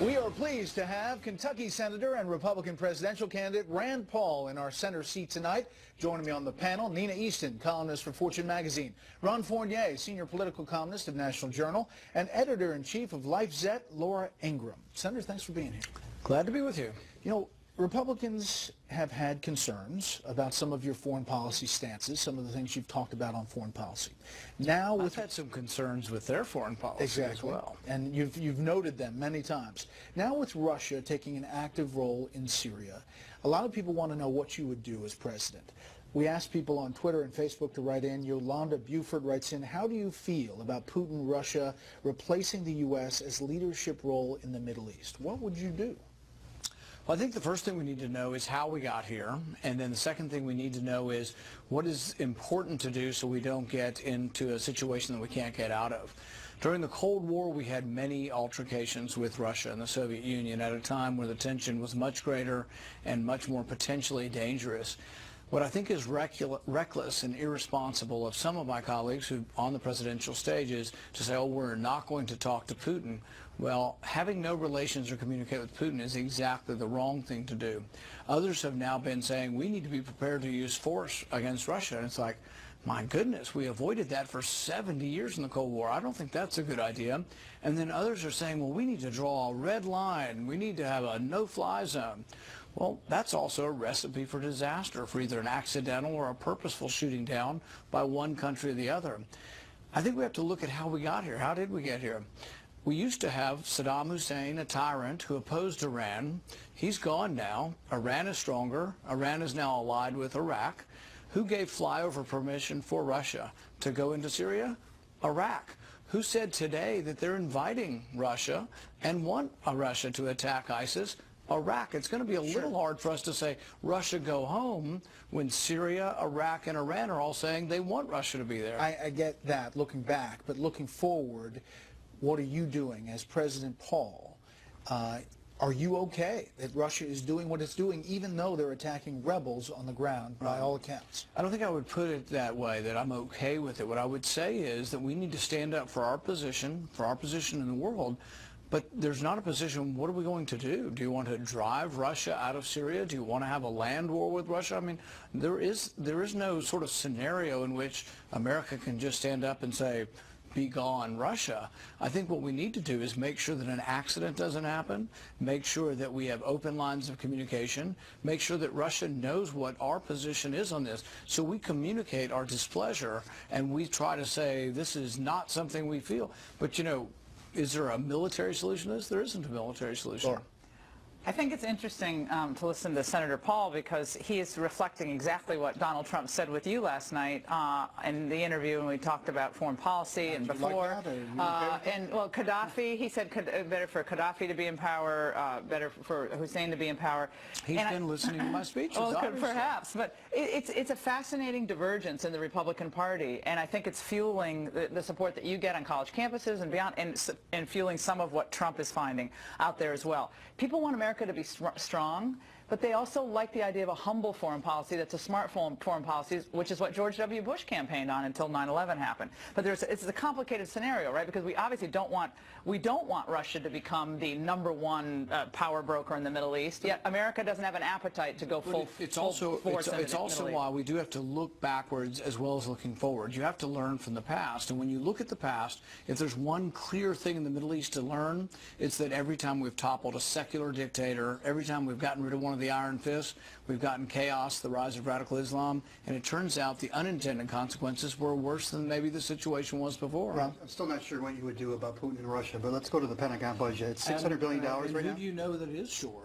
We are pleased to have Kentucky Senator and Republican presidential candidate Rand Paul in our center seat tonight. Joining me on the panel, Nina Easton, columnist for Fortune magazine, Ron Fournier, senior political columnist of National Journal, and editor-in-chief of LifeZette, Laura Ingraham. Senators, thanks for being here. Glad to be with you. You know, Republicans have had concerns about some of your foreign policy stances, some of the things you've talked about on foreign policy. Now, we've had some concerns with their foreign policy as well. And you've noted them many times. Now with Russia taking an active role in Syria, a lot of people want to know what you would do as president. We asked people on Twitter and Facebook to write in. Yolanda Buford writes in, how do you feel about Putin, Russia, replacing the U.S. as leadership role in the Middle East? What would you do? Well, I think the first thing we need to know is how we got here, and then the second thing we need to know is what is important to do so we don't get into a situation that we can't get out of. During the Cold War, we had many altercations with Russia and the Soviet Union at a time where the tension was much greater and much more potentially dangerous. What I think is reckless and irresponsible of some of my colleagues who on the presidential stage is to say, oh, we're not going to talk to Putin. Well, having no relations or communicate with Putin is exactly the wrong thing to do. Others have now been saying we need to be prepared to use force against Russia. And it's like, my goodness, we avoided that for 70 years in the Cold War. I don't think that's a good idea. And then others are saying, well, we need to draw a red line. We need to have a no-fly zone. Well, that's also a recipe for disaster, for either an accidental or a purposeful shooting down by one country or the other. I think we have to look at how we got here. How did we get here? We used to have Saddam Hussein, a tyrant who opposed Iran. He's gone now. Iran is stronger. Iran is now allied with Iraq. Who gave flyover permission for Russia to go into Syria? Iraq. Who said today that they're inviting Russia and want Russia to attack ISIS? Iraq. It's going to be a little hard for us to say Russia go home when Syria, Iraq, and Iran are all saying they want Russia to be there. I get that looking back, but looking forward, what are you doing as President Paul? Are you okay that Russia is doing what it's doing, even though they're attacking rebels on the ground by all accounts? I don't think I would put it that way, that I'm okay with it. What I would say is that we need to stand up for our position in the world. But there's not a position, what are we going to do? Do you want to drive Russia out of Syria? Do you want to have a land war with Russia? I mean, there is no sort of scenario in which America can just stand up and say, be gone, Russia. I think what we need to do is make sure that an accident doesn't happen, make sure that we have open lines of communication, make sure that Russia knows what our position is on this, so we communicate our displeasure and we try to say this is not something we feel. But, you know, is there a military solution to this? There isn't a military solution. Sure. I think it's interesting to listen to Senator Paul because he is reflecting exactly what Donald Trump said with you last night in the interview when we talked about foreign policy and before. And well, Gaddafi, he said better for Gaddafi to be in power, better for Hussein to be in power. He's been listening to my speeches. Well, perhaps, but it's a fascinating divergence in the Republican Party, and I think it's fueling the support that you get on college campuses and beyond, and fueling some of what Trump is finding out there as well. People want America to be strong, but they also like the idea of a humble foreign policy that's a smart foreign policy, which is what George W. Bush campaigned on until 9/11 happened. But it's a complicated scenario, right? Because we obviously don't want Russia to become the #1 power broker in the Middle East. Yet America doesn't have an appetite to go full force. It's also why we do have to look backwards as well as looking forward. You have to learn from the past, and when you look at the past, if there's one clear thing in the Middle East to learn, it's that every time we've toppled a secular dictator, every time we've gotten rid of one of the iron fists, we've gotten chaos, the rise of radical Islam, and it turns out the unintended consequences were worse than maybe the situation was before. Well, I'm still not sure what you would do about Putin and Russia, but let's go to the Pentagon budget. It's $600 billion right now. Who do you know that is sure?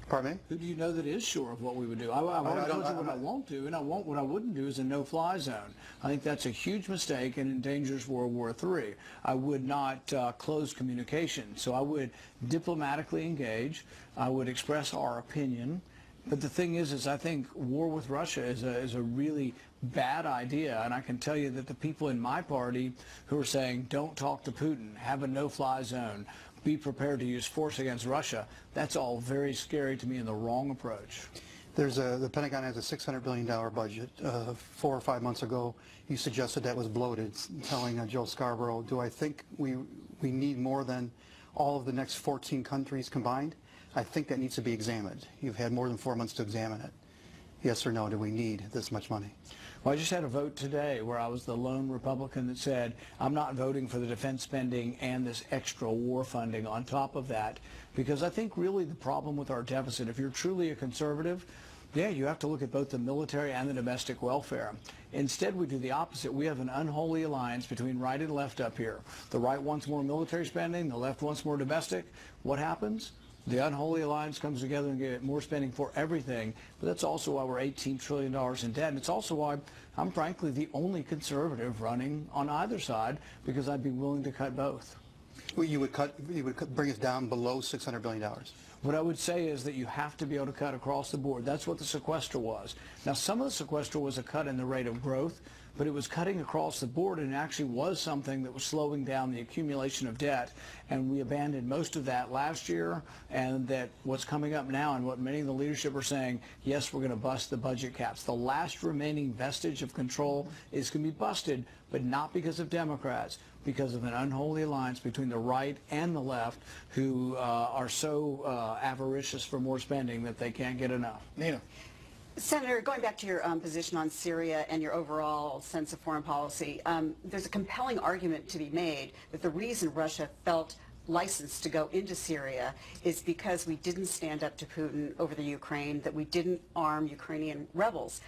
Pardon me? Who do you know that is sure of what we would do? I already told you what I won't do, and what I wouldn't do is a no-fly zone. I think that's a huge mistake and endangers World War III. I would not close communication, so I would diplomatically engage. I would express our opinion. But the thing is I think war with Russia is a really bad idea, and I can tell you that the people in my party who are saying don't talk to Putin, have a no-fly zone, be prepared to use force against Russia, that's all very scary to me and the wrong approach. The Pentagon has a $600 billion budget. 4 or 5 months ago, you suggested that was bloated, telling Joe Scarborough, do I think we need more than all of the next 14 countries combined, I think that needs to be examined. You've had more than 4 months to examine it. Yes or no, do we need this much money? Well, I just had a vote today where I was the lone Republican that said, I'm not voting for the defense spending and this extra war funding on top of that, because I think really the problem with our deficit, if you're truly a conservative, yeah, you have to look at both the military and the domestic welfare. Instead, we do the opposite. We have an unholy alliance between right and left up here. The right wants more military spending, the left wants more domestic. What happens? The unholy alliance comes together and get more spending for everything, but that's also why we're $18 trillion in debt, and it's also why I'm frankly the only conservative running on either side, because I'd be willing to cut both. Well, you would bring us down below $600 billion. What I would say is that you have to be able to cut across the board. That's what the sequester was. Now, some of the sequester was a cut in the rate of growth, but it was cutting across the board and actually was something that was slowing down the accumulation of debt. And we abandoned most of that last year, and that what's coming up now and what many of the leadership are saying, yes, we're going to bust the budget caps. The last remaining vestige of control is going to be busted, but not because of Democrats, because of an unholy alliance between the right and the left who are so avaricious for more spending that they can't get enough. Nina. Senator, going back to your position on Syria and your overall sense of foreign policy, there's a compelling argument to be made that the reason Russia felt licensed to go into Syria is because we didn't stand up to Putin over the Ukraine, that we didn't arm Ukrainian rebels.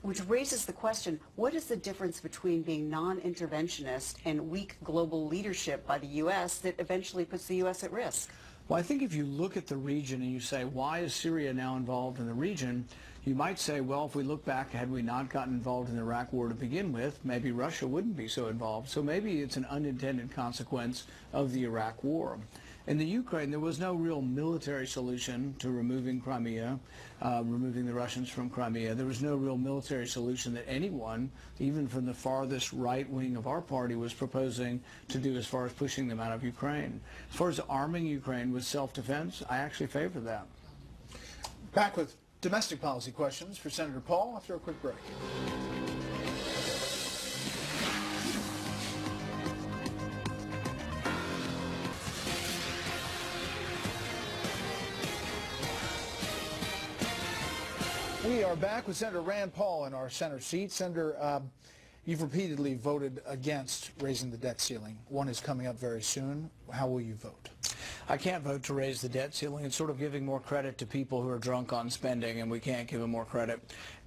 Which raises the question, what is the difference between being non-interventionist and weak global leadership by the U.S. that eventually puts the U.S. at risk? Well, I think if you look at the region and you say, why is Syria now involved in the region, you might say, well, if we look back, had we not gotten involved in the Iraq war to begin with, maybe Russia wouldn't be so involved. So maybe it's an unintended consequence of the Iraq war. In the Ukraine, there was no real military solution to removing Crimea, removing the Russians from Crimea. There was no real military solution that anyone, even from the farthest right wing of our party, was proposing to do as far as pushing them out of Ukraine. As far as arming Ukraine with self-defense, I actually favor that. Back with domestic policy questions for Senator Paul after a quick break. We are back with Senator Rand Paul in our center seat. Senator, you've repeatedly voted against raising the debt ceiling. One is coming up very soon. How will you vote? I can't vote to raise the debt ceiling. It's sort of giving more credit to people who are drunk on spending, and we can't give them more credit.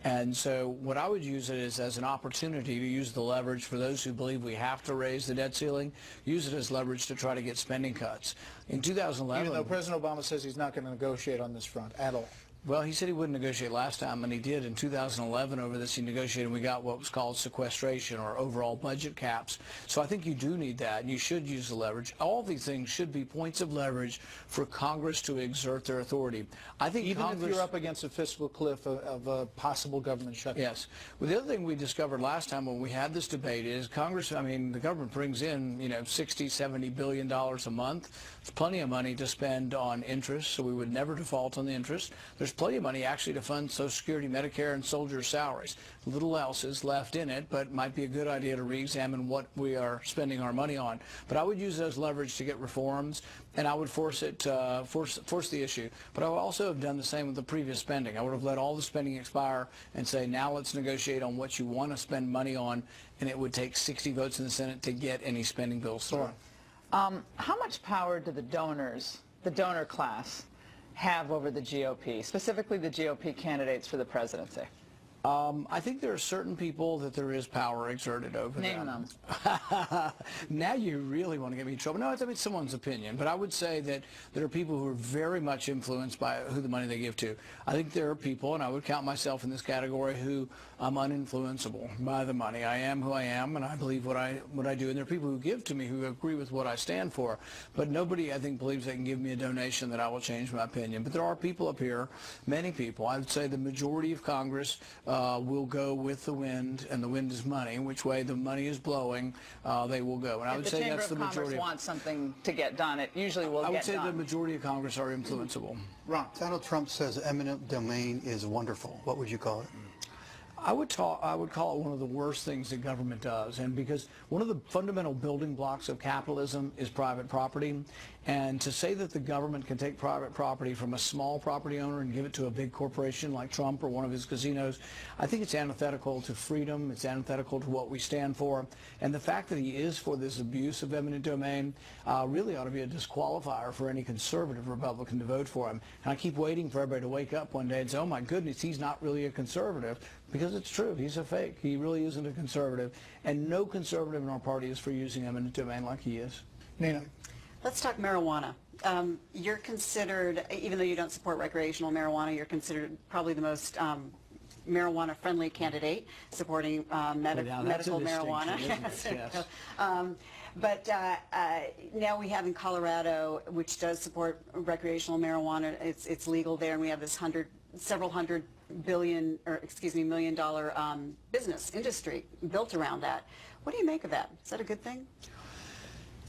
And so what I would use it is as an opportunity to use the leverage for those who believe we have to raise the debt ceiling, use it as leverage to try to get spending cuts. In 2011... Even though President Obama says he's not going to negotiate on this front at all. Well, he said he wouldn't negotiate last time, and he did in 2011 over this. He negotiated, and we got what was called sequestration or overall budget caps. So I think you do need that, and you should use the leverage. All these things should be points of leverage for Congress to exert their authority. I think even Congress, if you're up against a fiscal cliff of a possible government shutdown. Yes. Well, the other thing we discovered last time when we had this debate is Congress, I mean, the government brings in, $60, $70 billion a month. There's plenty of money to spend on interest, so we would never default on the interest. There's plenty of money actually to fund Social Security, Medicare, and soldiers' salaries. Little else is left in it, but it might be a good idea to re-examine what we are spending our money on. But I would use those leverage to get reforms, and I would force the issue. But I would also have done the same with the previous spending. I would have let all the spending expire and say, now let's negotiate on what you want to spend money on, and it would take 60 votes in the Senate to get any spending bills through. How much power do the donors, the donor class, have over the GOP, specifically the GOP candidates for the presidency? I think there are certain people that there is power exerted over them. Name them. Now you really want to get me in trouble. No, it's someone's opinion, but I would say that there are people who are very much influenced by who the money they give to. I think there are people, and I would count myself in this category, who I'm uninfluenceable by the money. I am who I am, and I believe what I do. And there are people who give to me who agree with what I stand for. But nobody, I think, believes they can give me a donation that I will change my opinion. But there are people up here, many people. I would say the majority of Congress will go with the wind, and the wind is money. Which way the money is blowing, they will go. And I would say that's the majority. If the Chamber of Commerce wants something to get done, it usually will get done. I would say the majority of Congress are influenceable. Ron. Donald Trump says eminent domain is wonderful. What would you call it? I would call it one of the worst things that government does, and because one of the fundamental building blocks of capitalism is private property, and to say that the government can take private property from a small property owner and give it to a big corporation like Trump or one of his casinos, I think it's antithetical to freedom, it's antithetical to what we stand for, and the fact that he is for this abuse of eminent domain really ought to be a disqualifier for any conservative Republican to vote for him. And I keep waiting for everybody to wake up one day and say, oh my goodness, he's not really a conservative, because it's true, he's a fake. He really isn't a conservative, and no conservative in our party is for using eminent domain like he is. Nina. Let's talk marijuana. You're considered, even though you don't support recreational marijuana, you're considered probably the most marijuana-friendly candidate, supporting medical marijuana. Yes. But now we have in Colorado, which does support recreational marijuana, it's legal there, and we have this several hundred million dollar business industry built around that. What do you make of that? Is that a good thing?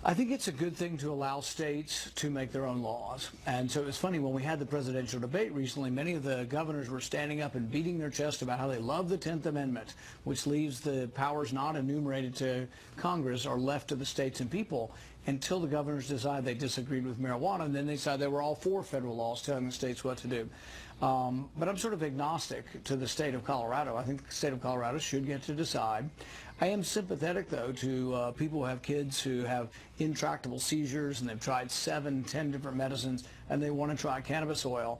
I think it's a good thing to allow states to make their own laws. And so it was funny, when we had the presidential debate recently, many of the governors were standing up and beating their chest about how they love the 10th Amendment, which leaves the powers not enumerated to Congress or left to the states and people, until the governors decided they disagreed with marijuana, and then they decided they were all for federal laws telling the states what to do. But I'm sort of agnostic to the state of Colorado. I think the state of Colorado should get to decide. I am sympathetic, though, to people who have kids who have intractable seizures and they've tried 7, 10 different medicines and they want to try cannabis oil.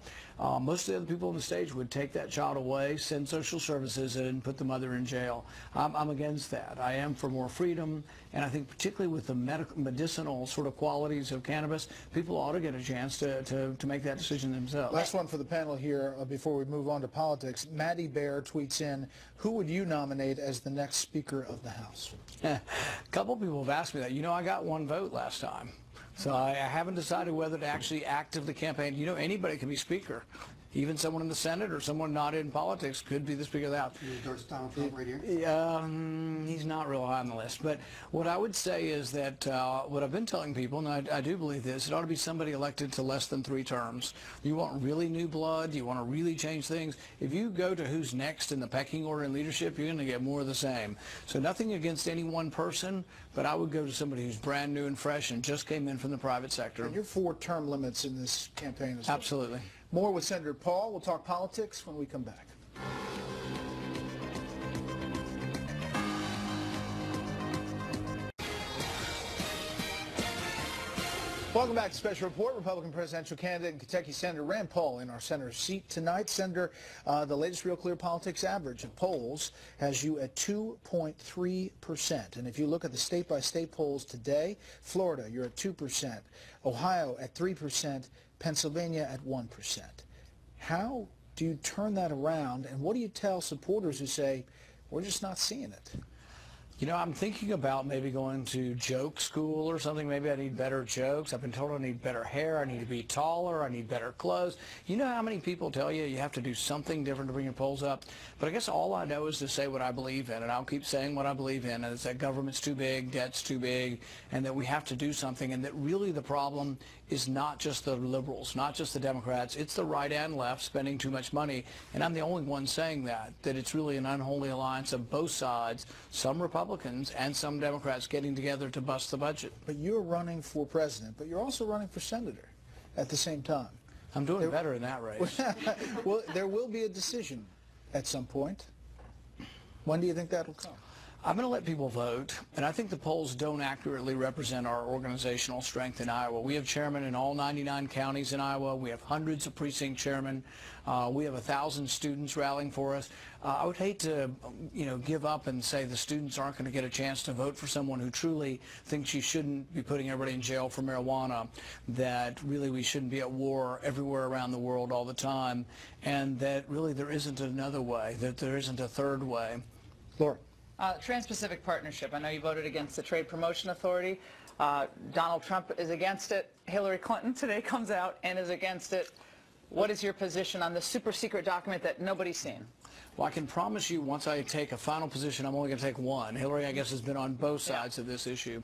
Most of the other people on the stage would take that child away, send social services, and put the mother in jail. I'm against that. I am for more freedom, and I think particularly with the medicinal sort of qualities of cannabis, people ought to get a chance to make that decision themselves. Last one for the panel here before we move on to politics. Maddie Bear tweets in, who would you nominate as the next Speaker of the House? A couple people have asked me that. You know, I got one vote last time. So I haven't decided whether to actually actively campaign. You know, anybody can be Speaker. Even someone in the Senate or someone not in politics could be the Speaker of the House. Donald Trump right here? He's not real high on the list. But what I would say is that what I've been telling people, and I do believe this, it ought to be somebody elected to less than 3 terms. You want really new blood? You want to really change things? If you go to who's next in the pecking order in leadership, you're going to get more of the same. So nothing against any one person, but I would go to somebody who's brand new and fresh and just came in from the private sector. And you're for term limits in this campaign as well. Absolutely. More with Senator Paul. We'll talk politics when we come back. Welcome back to Special Report. Republican presidential candidate and Kentucky Senator Rand Paul in our senator's seat tonight. Senator, the latest Real Clear Politics average of polls has you at 2.3%. And if you look at the state-by-state polls today, Florida, you're at 2%. Ohio at 3%. Pennsylvania at 1%. How do you turn that around, and what do you tell supporters who say, we're just not seeing it? You know, I'm thinking about maybe going to joke school or something. Maybe I need better jokes. I've been told I need better hair. I need to be taller. I need better clothes. You know how many people tell you you have to do something different to bring your polls up? But I guess all I know is to say what I believe in, and I'll keep saying what I believe in, and it's that government's too big, debt's too big, and that we have to do something, and that really the problem is not just the liberals, not just the Democrats. It's the right and left spending too much money, and I'm the only one saying that it's really an unholy alliance of both sides, some Republicans and some Democrats getting together to bust the budget. But you're running for president, but you're also running for senator at the same time. I'm doing better in that race. Well, there will be a decision at some point. When do you think that'll come? I'm going to let people vote, and I think the polls don't accurately represent our organizational strength in Iowa. We have chairmen in all 99 counties in Iowa. We have hundreds of precinct chairmen. We have 1,000 students rallying for us. I would hate to, give up and say the students aren't going to get a chance to vote for someone who truly thinks you shouldn't be putting everybody in jail for marijuana, that really we shouldn't be at war everywhere around the world all the time, and that really there isn't another way, that there isn't a third way. Laura. Trans-Pacific Partnership. I know you voted against the Trade Promotion Authority. Donald Trump is against it. Hillary Clinton today comes out and is against it. What is your position on the super secret document that nobody's seen? Well, I can promise you once I take a final position, I'm only going to take one. Hillary, I guess, has been on both sides of this issue.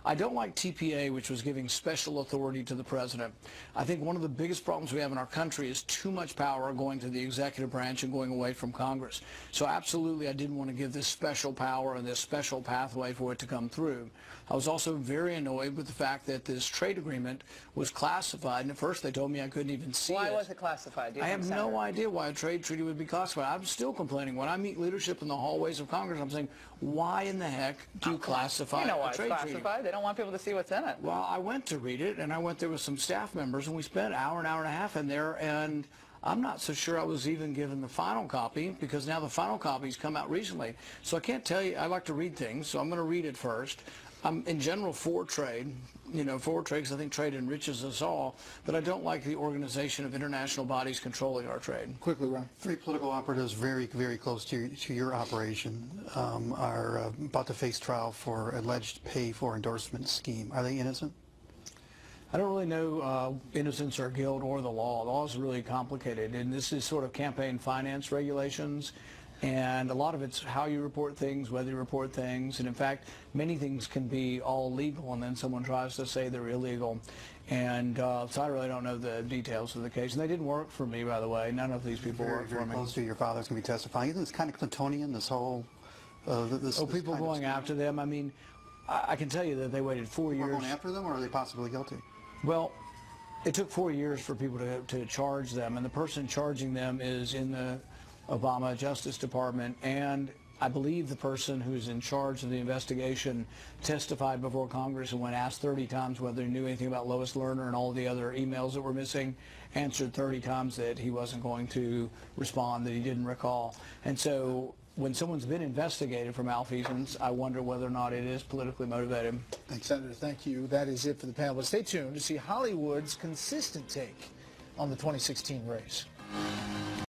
I don't like TPA, which was giving special authority to the president. I think one of the biggest problems we have in our country is too much power going to the executive branch and going away from Congress. So absolutely, I didn't want to give this special power and this special pathway for it to come through. I was also very annoyed with the fact that this trade agreement was classified, and at first they told me I couldn't even see it. Why was it classified? I have no idea why a trade treaty would be classified. I'm still complaining. When I meet leadership in the hallways of Congress, I'm saying, why in the heck do you classify You know why a it's trade treaty? classified. They don't want people to see what's in it. Well, I went to read it, and I went there with some staff members, and we spent an hour and a half in there, and I'm not so sure I was even given the final copy, because now the final copy's come out recently. So I can't tell you. I like to read things, so I'm going to read it first. I'm in general for trade, for trade, because I think trade enriches us all, but I don't like the organization of international bodies controlling our trade. Quickly, Ron. Three political operatives very, very close to your operation are about to face trial for alleged pay for endorsement scheme. Are they innocent? I don't really know innocence or guilt or the law. The law is really complicated, and this is sort of campaign finance regulations. And a lot of it's how you report things, whether you report things. And in fact, many things can be all legal, and then someone tries to say they're illegal. And so I really don't know the details of the case. And they didn't work for me, by the way. None of these people worked for Very me. close to your father's going to be testifying. Isn't this kind of Clintonian, this whole... People going after them? I mean, I can tell you that they waited 4 years. Going after them, or are they possibly guilty? Well, it took 4 years for people to charge them, and the person charging them is in the Obama Justice Department, and I believe the person who's in charge of the investigation testified before Congress, and when asked 30 times whether he knew anything about Lois Lerner and all the other emails that were missing, answered 30 times that he wasn't going to respond, that he didn't recall. And so when someone's been investigated for malfeasance, I wonder whether or not it is politically motivated. Thanks, Senator. Thank you. That is it for the panel. But stay tuned to see Hollywood's consistent take on the 2016 race.